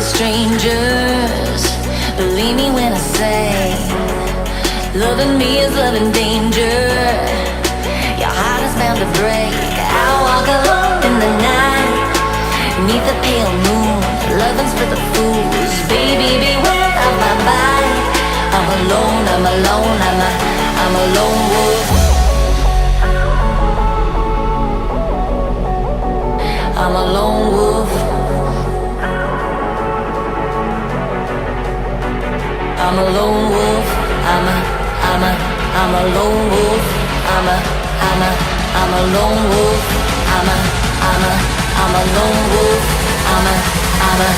strangers. Believe me when I say, loving me is loving danger. Your heart is bound to break. I walk alone in the night, neath the pale moon. Loving's for the fools. Baby, beware of my mind. I'm alone, I'm alone, I'm a lone wolf. I'm a lone wolf. I'm a lone wolf. I'm a lone wolf. I'm a lone wolf. I'm a lone wolf. I'm a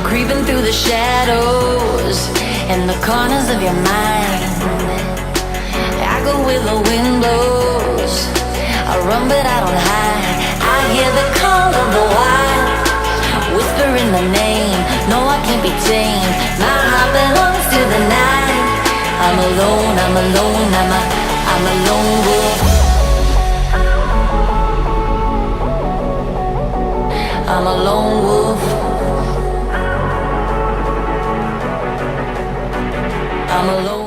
creeping through the shadows and the corners of your mind. I go where the wind blows. I run but I don't hide. I hear the call of the wild, whispering the name. No, I can't be tamed. My heart belongs to the night. I'm alone, I'm alone, I'm a lone wolf. I'm a lone wolf. I'm alone.